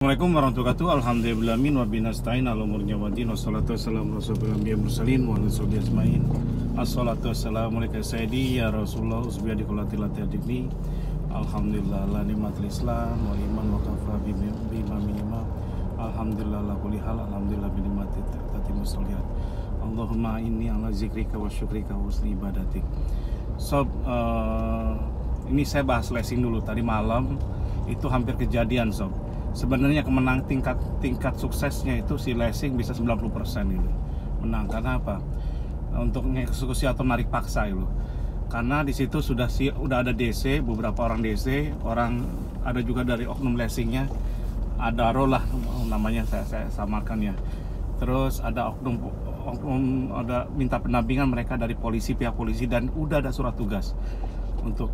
Assalamualaikum warahmatullahi wabarakatuh. Alhamdulillah min wa binastain ala umurnya wadin wassalatu wassalamu rasulullah biya mursalin wa nasalli asmain. Assalatu wassalamu alaika sayyidi ya Rasulullah usbiya dikulatil latihadini. Alhamdulillah la nikmatul islam wal iman wa kafa bima minima. Alhamdulillah la kulli hal alhamdulillah bi nikmati tatimmus sholihat. Allahumma inni ala zikrika wa syukrika wa husni ibadatik. Sob, ini saya bahas lessing dulu. Tadi malam itu hampir kejadian, sob. Sebenarnya kemenang tingkat suksesnya itu si lessing bisa 90% gitu. Menang karena apa? Untuk mengeksekusi atau narik paksa itu. Karena di situ sudah ada DC, beberapa orang DC, ada juga dari oknum lessingnya, ada rolah namanya saya samarkan ya. Terus ada oknum ada minta pendampingan mereka dari pihak polisi dan udah ada surat tugas untuk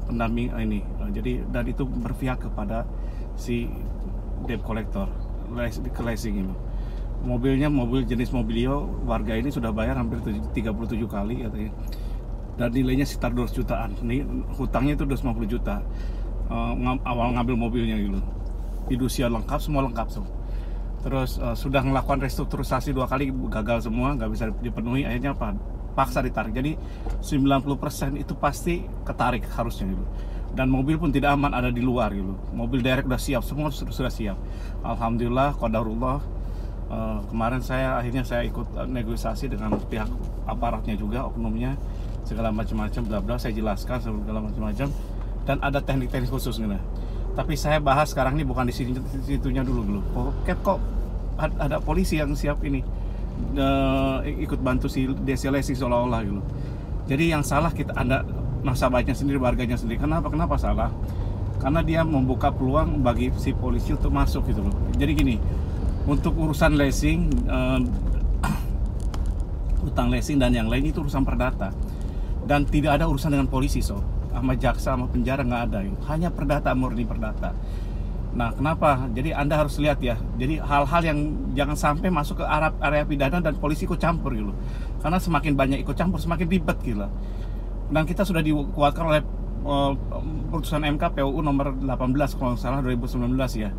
pendamping ini. Jadi dan itu berpihak kepada si debt collector lessing itu. Mobil jenis Mobilio warga ini sudah bayar hampir 37 kali katanya. Dan nilainya sekitar 200 jutaan. Ini hutangnya itu 250 juta. Awal ngambil mobilnya gitu. Fidusia lengkap, semua lengkap so. Terus sudah melakukan restrukturisasi 2 kali gagal semua, nggak bisa dipenuhi, akhirnya apa? Paksa ditarik. Jadi 90% itu pasti ketarik harusnya gitu. Dan mobil pun tidak aman, ada di luar gitu. Mobil derek udah siap, semua sudah siap. Alhamdulillah, qadarullah. Kemarin akhirnya saya ikut negosiasi dengan pihak aparatnya juga, oknumnya, segala macam-macam, bla bla. Saya jelaskan segala macam-macam. Dan ada teknik-teknik khusus gitu. Tapi saya bahas sekarang ini bukan di situnya dulu. Kok ada polisi yang siap ini ikut bantu si DC lessing seolah-olah gitu. Jadi yang salah Anda nasabahnya sendiri, warganya sendiri. Kenapa salah? Karena dia membuka peluang bagi si polisi untuk masuk gitu loh. Jadi gini, untuk urusan lessing, utang lessing dan yang lain itu urusan perdata. Dan tidak ada urusan dengan polisi sama jaksa, sama penjara nggak ada. Hanya perdata, murni perdata. Nah, kenapa? Jadi Anda harus lihat ya. Jadi hal-hal yang jangan sampai masuk ke area pidana dan polisi ikut campur gitu. Karena semakin banyak ikut campur, semakin ribet gitu. Dan kita sudah dikuatkan oleh putusan MK PUU nomor 18 kalau nggak salah 2019 ya.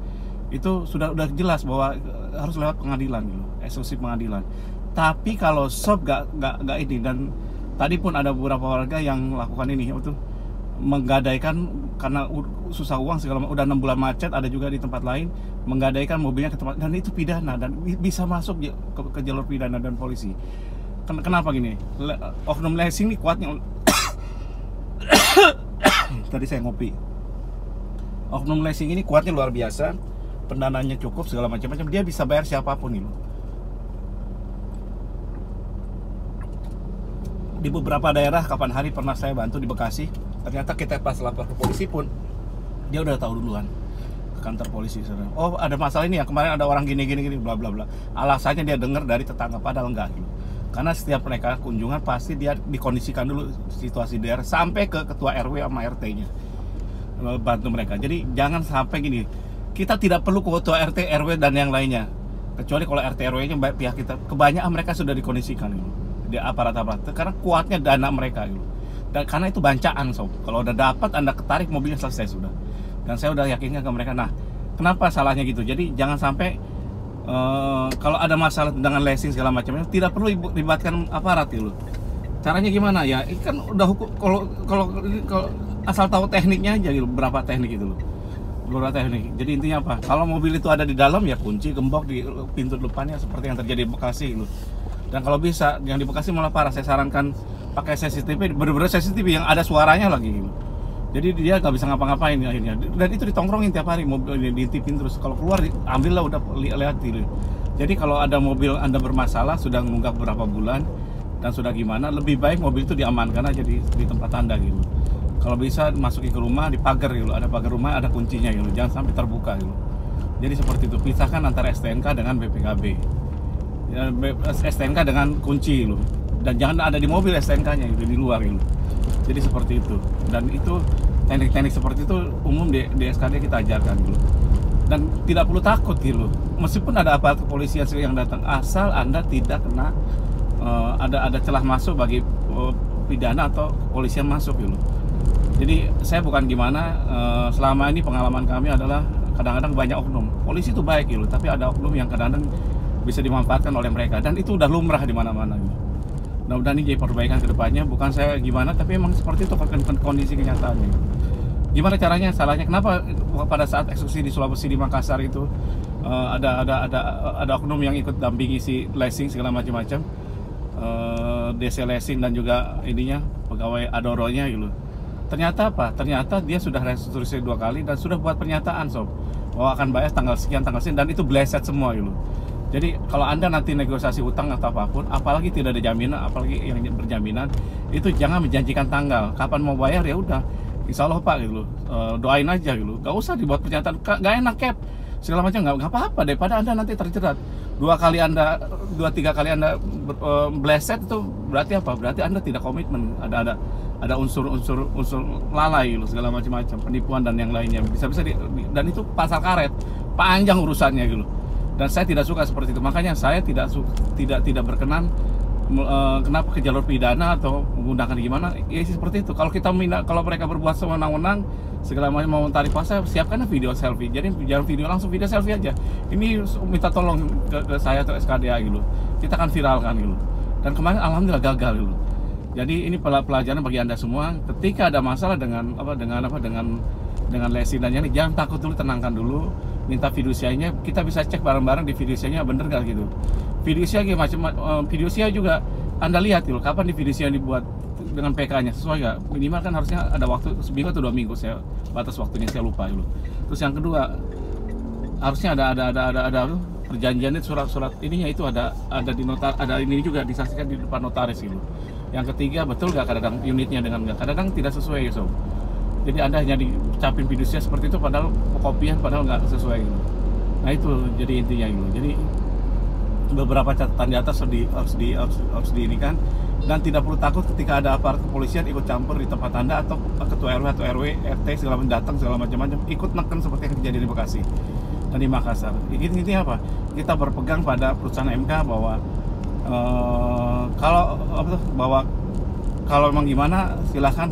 Itu sudah jelas bahwa harus lewat pengadilan gitu, eksekusi pengadilan. Tapi kalau sob nggak ini, dan tadi pun ada beberapa warga yang melakukan ini itu menggadaikan karena susah uang segala macam, udah 6 bulan macet, ada juga di tempat lain menggadaikan mobilnya ke tempat, dan itu pidana dan bisa masuk ke jalur pidana dan polisi. Kenapa gini? Oknum lessing ini kuatnya. Tadi saya ngopi. Oknum lessing ini kuatnya luar biasa, pendananya cukup segala macam-macam, dia bisa bayar siapapun itu. Di beberapa daerah kapan hari pernah saya bantu di Bekasi, ternyata kita pas lapor ke polisi pun dia udah tahu duluan ke kantor polisi. Oh, ada masalah ini ya, kemarin ada orang gini bla bla bla. Alasannya dia dengar dari tetangga, padahal enggak gitu. Karena setiap mereka kunjungan pasti dia dikondisikan dulu situasi daerah sampai ke ketua RW sama RT-nya, bantu mereka. Jadi jangan sampai gini, kita tidak perlu ke ketua RT, RW dan yang lainnya, kecuali kalau RT RW-nya pihak kita, kebanyakan mereka sudah dikondisikan gitu, di aparat-aparat, karena kuatnya dana mereka gitu. Dan karena itu bancaan sob, kalau udah dapat Anda ketarik mobilnya selesai sudah. Dan saya udah yakinkan ke mereka. Nah, kenapa salahnya gitu? Jadi jangan sampai kalau ada masalah dengan lessing segala macamnya tidak perlu libatkan aparat gitu. Caranya gimana ya? Kan udah hukum, kalau asal tahu tekniknya aja gitu, berapa teknik itu loh. Beberapa teknik. Jadi intinya apa? Kalau mobil itu ada di dalam ya kunci gembok di pintu depannya seperti yang terjadi di Bekasi gitu. Dan kalau bisa yang di Bekasi malah parah, saya sarankan pakai CCTV, bener-bener CCTV yang ada suaranya lagi gitu. Jadi dia nggak bisa ngapa-ngapain akhirnya. Dan itu ditongkrongin tiap hari, mobil ini diintipin terus. Kalau keluar ambillah, udah lihat gitu. Jadi kalau ada mobil Anda bermasalah sudah mengunggah beberapa bulan dan sudah gimana, lebih baik mobil itu diamankan aja di tempat Anda gitu. Kalau bisa masukin ke rumah di pagar gitu, ada pagar rumah, ada kuncinya gitu, jangan sampai terbuka gitu. Jadi seperti itu, pisahkan antara STNK dengan BPKB. Ya, STNK dengan kunci loh, dan jangan ada di mobil STNK-nya gitu, di luar gitu. Jadi seperti itu, dan itu teknik-teknik seperti itu umum di SKD kita ajarkan gitu. Dan tidak perlu takut gitu, meskipun ada aparat kepolisian yang datang, asal Anda tidak kena ada celah masuk bagi pidana atau kepolisian masuk gitu. Jadi saya bukan gimana, selama ini pengalaman kami adalah kadang-kadang banyak oknum. Polisi itu baik gitu, tapi ada oknum yang kadang-kadang bisa dimanfaatkan oleh mereka, dan itu udah lumrah di mana-mana gitu. Mudah-mudahan ini jadi perbaikan ke depannya. Bukan saya gimana, tapi emang seperti itu kondisi kenyataannya. Gimana caranya? Salahnya kenapa pada saat eksekusi di Sulawesi, di Makassar itu ada oknum yang ikut dampingi si Lessing segala macam-macam, DC Lessing dan juga ininya pegawai Adoronya gitu. Ternyata apa? Ternyata dia sudah restrukturisasi 2 kali dan sudah buat pernyataan sob bahwa akan bayar tanggal sekian dan itu bleset semua gitu. Jadi kalau Anda nanti negosiasi utang atau apapun, apalagi tidak ada jaminan, apalagi yang berjaminan, itu jangan menjanjikan tanggal kapan mau bayar. Ya udah, insya Allah Pak gitu, doain aja gitu, gak usah dibuat pernyataan, gak enak cap segala macam, nggak apa-apa daripada Anda nanti terjerat 2 kali Anda, 2-3 kali Anda bleset. Itu berarti apa? Berarti Anda tidak komitmen, ada unsur lalai gitu, segala macam-macam, penipuan dan yang lainnya, bisa-bisa dan itu pasal karet, panjang urusannya gitu. Dan saya tidak suka seperti itu, makanya saya tidak berkenan kenapa ke jalur pidana atau menggunakan gimana ya seperti itu. Kalau kita kalau mereka berbuat sewenang-wenang segala macam, mau tarik kuasa, siapkan video selfie. Jadi jangan video langsung, video selfie aja. Ini minta tolong ke saya atau SKDA gitu, kita akan viralkan gitu. Dan kemarin alhamdulillah gagal gitu. Jadi ini pelajaran bagi Anda semua, ketika ada masalah dengan Lessing dan ini, jangan takut dulu, tenangkan dulu, minta fidusianya. Kita bisa cek bareng-bareng di fidusianya bener gak gitu. Fidusia fidusia juga Anda lihat gitu, kapan di fidusia dibuat dengan PK-nya sesuai gak? Minimal kan harusnya ada waktu seminggu atau 2 minggu, saya batas waktunya saya lupa gitu. Terus yang kedua, harusnya ada perjanjiannya, surat-surat ininya itu ada di ada ini juga disaksikan di depan notaris gitu. Yang ketiga, betul gak kadang-kadang unitnya dengan gak, kadang-kadang tidak sesuai gitu. Jadi Anda hanya dicapin fidusia seperti itu, padahal kopian padahal nggak sesuai gitu. Nah itu jadi intinya gitu. Jadi beberapa catatan di atas harus diinikan, dan tidak perlu takut ketika ada aparat kepolisian ikut campur di tempat Anda, atau ketua RW atau RW, RT segala macam datang segala macam-macam ikut neken seperti yang terjadi di Bekasi dan di Makassar. Intinya apa? Kita berpegang pada putusan MK bahwa kalau memang gimana silahkan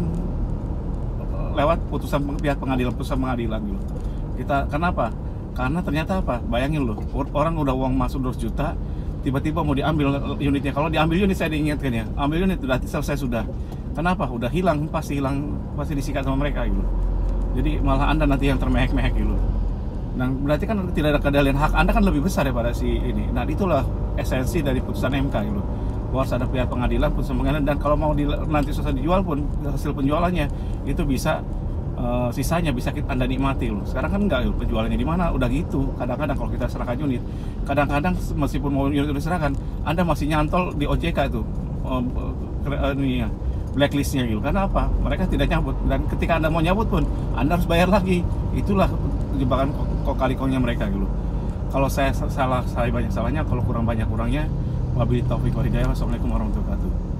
lewat putusan pihak pengadilan, gitu. Kita kenapa? Karena ternyata apa? Bayangin loh, orang udah uang masuk 200 juta, tiba-tiba mau diambil unitnya. Kalau diambil unit, saya diingatkan ya, ambil unit sudah selesai sudah. Kenapa? Udah hilang, pasti disikat sama mereka gitu. Jadi malah Anda nanti yang termehek-mehek gitu. Nah berarti kan tidak ada keadilan, hak Anda kan lebih besar daripada si ini. Nah itulah esensi dari putusan MK gitu. Harus ada pihak pengadilan, putusan pengadilan, dan kalau mau nanti selesai dijual pun hasil penjualannya itu bisa sisanya bisa Anda nikmati loh. Sekarang kan enggak, penjualannya di mana udah gitu. Kadang-kadang kalau kita serahkan unit, kadang-kadang meskipun mau unit diserahkan, Anda masih nyantol di OJK itu blacklistnya gitu. Karena apa? Mereka tidak nyabut, dan ketika Anda mau nyabut pun Anda harus bayar lagi. Itulah jebakan kok-kali-koknya mereka gitu. Kalau saya salah, saya banyak salahnya. Kalau kurang, banyak kurangnya. Wabillahi taufiq wal hidayah. Wassalamualaikum warahmatullahi wabarakatuh.